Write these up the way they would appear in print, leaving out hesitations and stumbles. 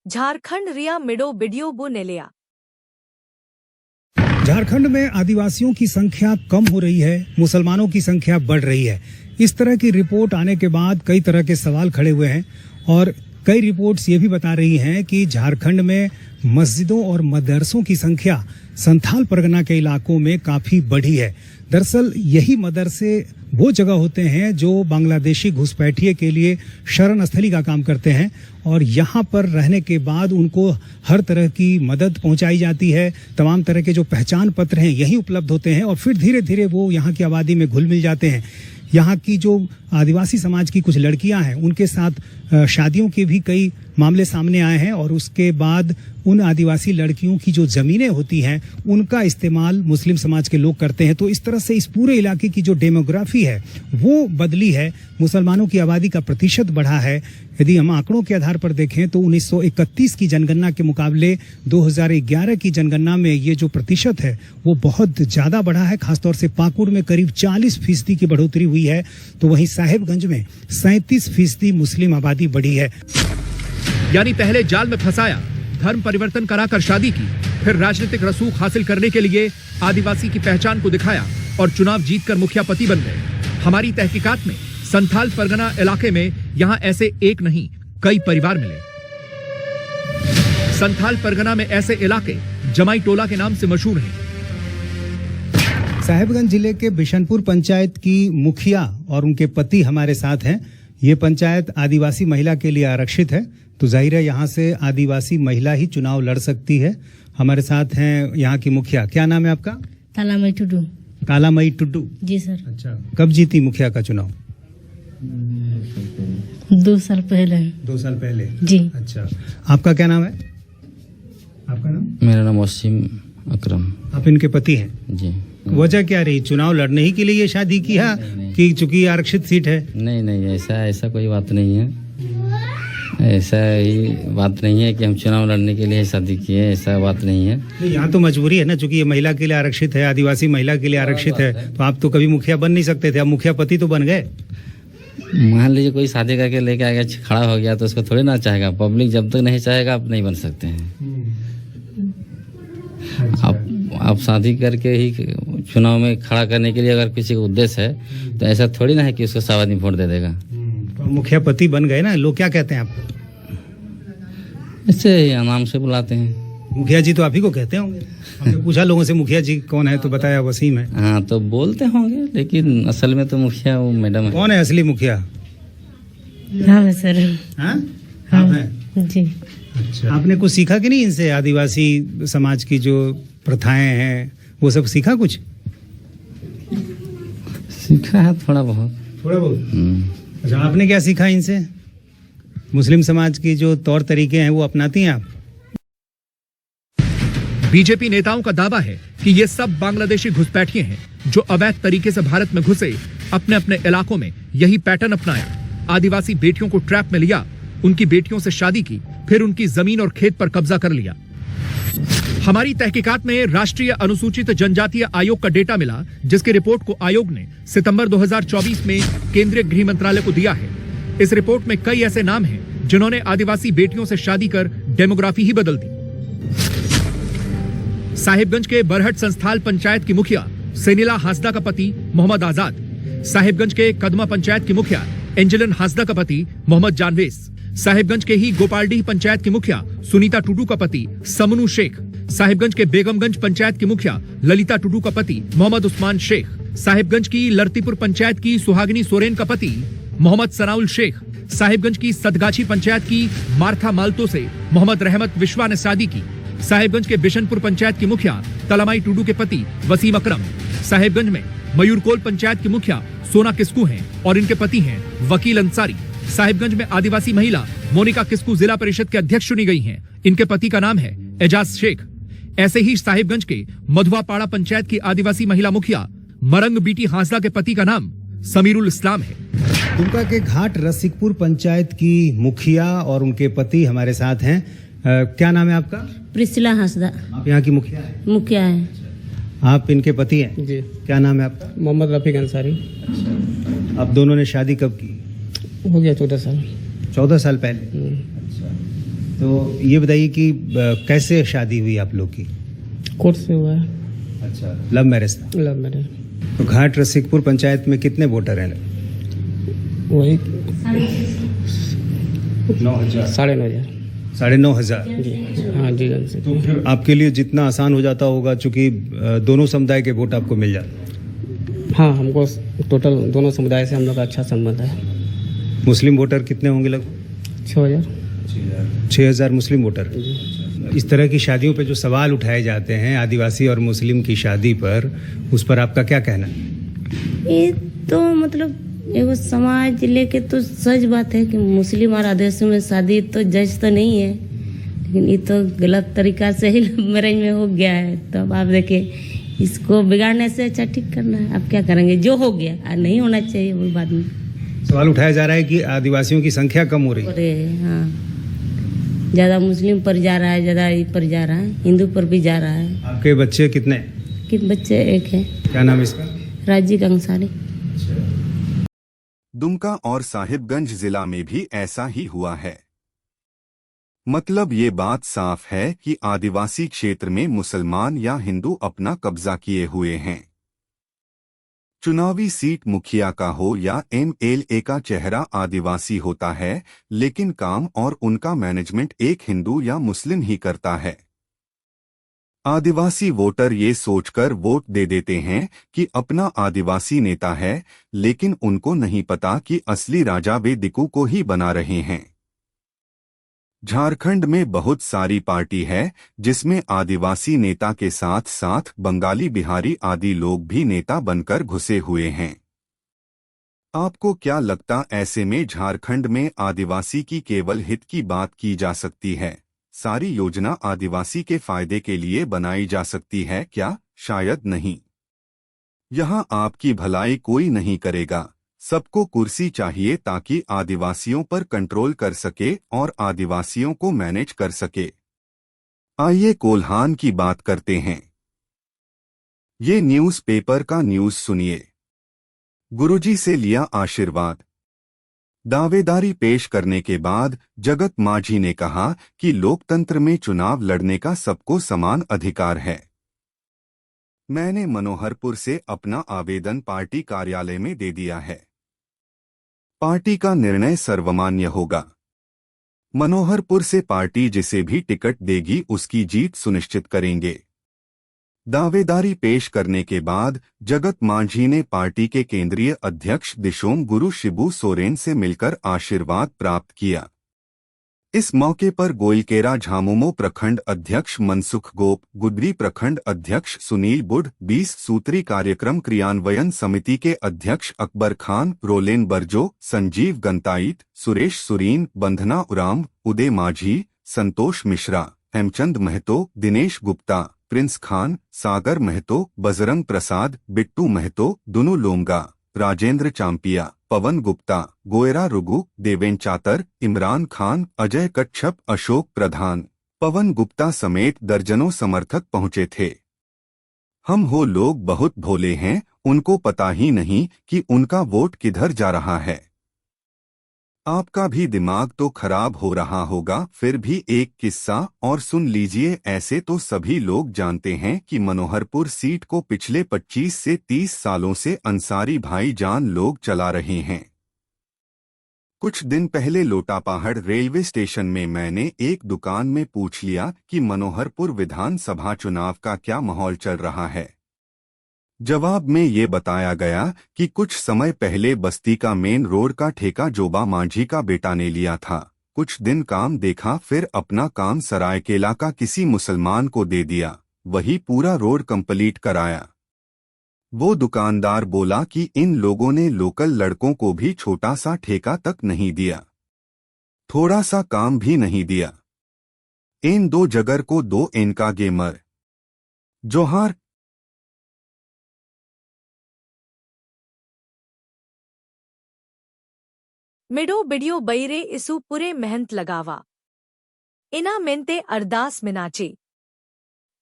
झारखंड रिया मिडो video बु नेलिया। झारखंड में आदिवासियों की संख्या कम हो रही है, मुसलमानों की संख्या बढ़ रही है। इस तरह की रिपोर्ट आने के बाद कई तरह के सवाल खड़े हुए हैं और कई रिपोर्ट्स ये भी बता रही हैं कि झारखंड में मस्जिदों और मदरसों की संख्या संथाल परगना के इलाकों में काफी बढ़ी है। दरअसल यही मदरसे वो जगह होते हैं जो बांग्लादेशी घुसपैठिए के लिए शरण स्थली का काम करते हैं और यहाँ पर रहने के बाद उनको हर तरह की मदद पहुंचाई जाती है। तमाम तरह के जो पहचान पत्र हैं यही उपलब्ध होते हैं और फिर धीरे धीरे वो यहाँ की आबादी में घुल मिल जाते हैं। यहाँ की जो आदिवासी समाज की कुछ लड़कियां हैं उनके साथ शादियों के भी कई मामले सामने आए हैं और उसके बाद उन आदिवासी लड़कियों की जो जमीनें होती हैं उनका इस्तेमाल मुस्लिम समाज के लोग करते हैं। तो इस तरह से इस पूरे इलाके की जो डेमोग्राफी है वो बदली है, मुसलमानों की आबादी का प्रतिशत बढ़ा है। यदि हम आंकड़ों के आधार पर देखें तो 1931 की जनगणना के मुकाबले 2011 की जनगणना में ये जो प्रतिशत है वो बहुत ज्यादा बढ़ा है। खासतौर से पाकुड़ में करीब 40% की बढ़ोतरी हुई है, तो वहीं साहेबगंज में 37% मुस्लिम आबादी बढ़ी है। यानी पहले जाल में फंसाया, धर्म परिवर्तन कराकर शादी की, फिर राजनीतिक रसूख हासिल करने के लिए आदिवासी की पहचान को दिखाया और चुनाव जीतकर मुखिया पति बन गए। हमारी तहकीकात में संथाल परगना इलाके में यहाँ ऐसे एक नहीं कई परिवार मिले। संथाल परगना में ऐसे इलाके जमाई टोला के नाम से मशहूर हैं। साहेबगंज जिले के बिशनपुर पंचायत की मुखिया और उनके पति हमारे साथ हैं। ये पंचायत आदिवासी महिला के लिए आरक्षित है, तो जाहिर है यहाँ से आदिवासी महिला ही चुनाव लड़ सकती है। हमारे साथ हैं यहाँ की मुखिया। क्या नाम है आपका? कालामई टुडू। कालामई टुडू जी सर। अच्छा, कब जीती मुखिया का चुनाव? 2 साल पहले। 2 साल पहले जी। अच्छा, आपका क्या नाम है? आपका नाम? मेरा नाम वसीम अकरम। आप इनके पति हैं जी। वजह क्या रही, चुनाव लड़ने ही के लिए ये शादी की है कि चूंकि आरक्षित सीट है? नहीं, ऐसा कोई बात नहीं है। ऐसा ही बात नहीं है कि हम चुनाव लड़ने के लिए शादी किए, ऐसा बात नहीं है। यहाँ तो मजबूरी है ना, चूंकि ये महिला के लिए आरक्षित है, आदिवासी महिला के लिए आरक्षित है, तो आप तो कभी मुखिया बन नहीं सकते थे, अब मुखिया पति तो बन गए। मान लीजिए कोई शादी करके लेके आ गया, खड़ा हो गया, तो उसको थोड़ी ना चाहेगा। पब्लिक जब तक नहीं चाहेगा आप नहीं बन सकते हैं। आप शादी करके ही चुनाव में खड़ा करने के लिए अगर किसी का उद्देश्य है तो ऐसा थोड़ी ना है कि उसको सब आदमी वोट दे देगा। तो मुखिया पति बन गए ना, लोग क्या कहते हैं आपको? ऐसे ही नाम से बुलाते हैं। मुखिया जी तो आप ही को कहते होंगे। हमने पूछा लोगों से मुखिया जी कौन है तो बताया वसीम है। हाँ, तो बोलते होंगे, लेकिन असल में तो मुखिया वो मैडम है। कौन है असली मुखिया? हाँ सर। हाँ? हाँ है? जी। अच्छा, आपने कुछ सीखा कि नहीं इनसे? आदिवासी समाज की जो प्रथाएं हैं वो सब सीखा? कुछ सीखा है थोड़ा बहुत। अच्छा, आपने क्या सीखा इनसे? मुस्लिम समाज की जो तौर तरीके हैं वो अपनाती हैं आप? बीजेपी नेताओं का दावा है कि ये सब बांग्लादेशी घुसपैठिए हैं जो अवैध तरीके से भारत में घुसे, अपने अपने इलाकों में यही पैटर्न अपनाया। आदिवासी बेटियों को ट्रैप में लिया, उनकी बेटियों से शादी की, फिर उनकी जमीन और खेत पर कब्जा कर लिया। हमारी तहकीकात में राष्ट्रीय अनुसूचित जनजातीय आयोग का डेटा मिला, जिसकी रिपोर्ट को आयोग ने सितंबर 2024 में केंद्रीय गृह मंत्रालय को दिया है। इस रिपोर्ट में कई ऐसे नाम हैं जिन्होंने आदिवासी बेटियों से शादी कर डेमोग्राफी ही बदल दी। साहिबगंज के बरहट संस्थाल पंचायत की मुखिया सेनिला हासदा का पति मोहम्मद आजाद, साहिबगंज के कदमा पंचायत की मुखिया एंजेलिन हासदा का पति मोहम्मद जानवेज, साहिबगंज के ही गोपालडीह पंचायत की मुखिया सुनीता टुडू का पति समनू शेख, साहिबगंज के बेगमगंज पंचायत की मुखिया ललिता टुडू का पति मोहम्मद उस्मान शेख, साहिबगंज की लड़तीपुर पंचायत की सुहागिनी सोरेन का पति मोहम्मद सनाउल शेख, साहिबगंज की सतगाछी पंचायत की मार्था मालतो से मोहम्मद रहमत विश्वा ने शादी की, साहिबगंज के बिशनपुर पंचायत की मुखिया तलामाई टुडू के पति वसीम अकरम, साहिबगंज में मयूरकोल पंचायत की मुखिया सोना किस्कू हैं और इनके पति हैं वकील अंसारी, साहिबगंज में आदिवासी महिला मोनिका किस्कू जिला परिषद के अध्यक्ष चुनी गई हैं, इनके पति का नाम है एजाज शेख। ऐसे ही साहिबगंज के मधुआपाड़ा पंचायत की आदिवासी महिला मुखिया मरंग बीटी हांसदा के पति का नाम समीरुल इस्लाम है। दुमका के घाट रसिकपुर पंचायत की मुखिया और उनके पति हमारे साथ हैं। क्या नाम है आपका? प्रिसिला हासदा। आप यहाँ की मुखिया है? मुखिया है। आप इनके पति हैं? जी। क्या नाम है आपका? मोहम्मद रफीक अंसारी। आप दोनों ने शादी कब की? हो गया 14 साल। 14 साल पहले। अच्छा, तो ये बताइए कि कैसे शादी हुई आप लोग की? कोर्ट से हुआ है। अच्छा, लव मैरिज था। Love marriage. तो घाट रसिकपुर पंचायत में कितने वोटर हैं? वही 9,000। 9,500। 9,500। जी हाँ जी जन से। तो फिर आपके लिए जितना आसान हो जाता होगा, चूंकि दोनों समुदाय के वोट आपको मिल जाते। हाँ, हमको टोटल दोनों समुदाय से हम लोग का अच्छा संबंध है। मुस्लिम वोटर कितने होंगे? लगभग 6,000। 6,000 मुस्लिम वोटर। इस तरह की शादियों पे जो सवाल उठाए जाते हैं आदिवासी और मुस्लिम की शादी पर, उस पर आपका क्या कहना है? ये तो मतलब एगो समाज लेके तो सच बात है कि मुस्लिम और आदिवासी में शादी तो जज तो नहीं है, लेकिन ये तो गलत तरीका से ही मैरिज में हो गया है। तो अब आप देखिए, इसको बिगाड़ने से अच्छा ठीक करना है। अब क्या करेंगे, जो हो गया और नहीं होना चाहिए वो बाद में। सवाल उठाया जा रहा है कि आदिवासियों की संख्या कम हो रही है। अरे हाँ, ज्यादा मुस्लिम पर जा रहा है, ज्यादा ये पर जा रहा है, हिंदू पर भी जा रहा है। आपके बच्चे कितने? कि बच्चे एक है। क्या नाम है इसका? राजी कंसारी। दुमका और साहिबगंज जिला में भी ऐसा ही हुआ है। मतलब ये बात साफ है कि आदिवासी क्षेत्र में मुसलमान या हिंदू अपना कब्जा किए हुए हैं। चुनावी सीट मुखिया का हो या MLA का चेहरा आदिवासी होता है, लेकिन काम और उनका मैनेजमेंट एक हिंदू या मुस्लिम ही करता है। आदिवासी वोटर ये सोचकर वोट दे देते हैं कि अपना आदिवासी नेता है, लेकिन उनको नहीं पता कि असली राजा वे दिकू को ही बना रहे हैं। झारखंड में बहुत सारी पार्टी है जिसमें आदिवासी नेता के साथ साथ बंगाली, बिहारी आदि लोग भी नेता बनकर घुसे हुए हैं। आपको क्या लगता ऐसे में झारखंड में आदिवासी की केवल हित की बात की जा सकती है? सारी योजना आदिवासी के फायदे के लिए बनाई जा सकती है क्या? शायद नहीं। यहां आपकी भलाई कोई नहीं करेगा। सबको कुर्सी चाहिए ताकि आदिवासियों पर कंट्रोल कर सके और आदिवासियों को मैनेज कर सके। आइए कोल्हान की बात करते हैं। ये न्यूज़पेपर का न्यूज़ सुनिए। गुरुजी से लिया आशीर्वाद। दावेदारी पेश करने के बाद जगत मांझी ने कहा कि लोकतंत्र में चुनाव लड़ने का सबको समान अधिकार है। मैंने मनोहरपुर से अपना आवेदन पार्टी कार्यालय में दे दिया है। पार्टी का निर्णय सर्वमान्य होगा। मनोहरपुर से पार्टी जिसे भी टिकट देगी उसकी जीत सुनिश्चित करेंगे। दावेदारी पेश करने के बाद जगत मांझी ने पार्टी के केंद्रीय अध्यक्ष दिशोम गुरु शिबू सोरेन से मिलकर आशीर्वाद प्राप्त किया। इस मौके पर गोइलकेरा झामुमो प्रखंड अध्यक्ष मनसुख गोप, गुदरी प्रखंड अध्यक्ष सुनील बुढ़, 20 सूत्री कार्यक्रम क्रियान्वयन समिति के अध्यक्ष अकबर खान, रोलेन बरजो, संजीव गंताइत, सुरेश सुरीन, बंधना उराम, उदय माझी, संतोष मिश्रा, हेमचंद महतो, दिनेश गुप्ता, प्रिंस खान, सागर महतो, बजरंग प्रसाद, बिट्टू महतो, दुनू लोमगा, राजेंद्र चांपिया, पवन गुप्ता, गोयरा रुगु, देवेन चातर, इमरान खान, अजय कच्छप, अशोक प्रधान, पवन गुप्ता समेत दर्जनों समर्थक पहुंचे थे। हम हो लोग बहुत भोले हैं, उनको पता ही नहीं कि उनका वोट किधर जा रहा है। आपका भी दिमाग तो खराब हो रहा होगा। फिर भी एक किस्सा और सुन लीजिए। ऐसे तो सभी लोग जानते हैं कि मनोहरपुर सीट को पिछले 25 से 30 सालों से अंसारी भाईजान लोग चला रहे हैं। कुछ दिन पहले लोटापहाड़ रेलवे स्टेशन में मैंने एक दुकान में पूछ लिया कि मनोहरपुर विधानसभा चुनाव का क्या माहौल चल रहा है। जवाब में ये बताया गया कि कुछ समय पहले बस्ती का मेन रोड का ठेका जोबा मांझी का बेटा ने लिया था। कुछ दिन काम देखा, फिर अपना काम सरायकेला का किसी मुसलमान को दे दिया, वही पूरा रोड कंप्लीट कराया। वो दुकानदार बोला कि इन लोगों ने लोकल लड़कों को भी छोटा सा ठेका तक नहीं दिया, थोड़ा सा काम भी नहीं दिया। इन दो जगर को दो इनका गेमर। जोहार। मिडो बिडियो बईरे इसु पूरे मेहनत लगावा इना मेंते अरदास मिनाचे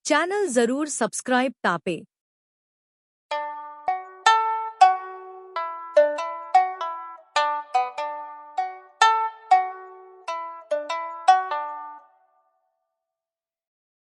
चैनल जरूर सब्सक्राइब तापे।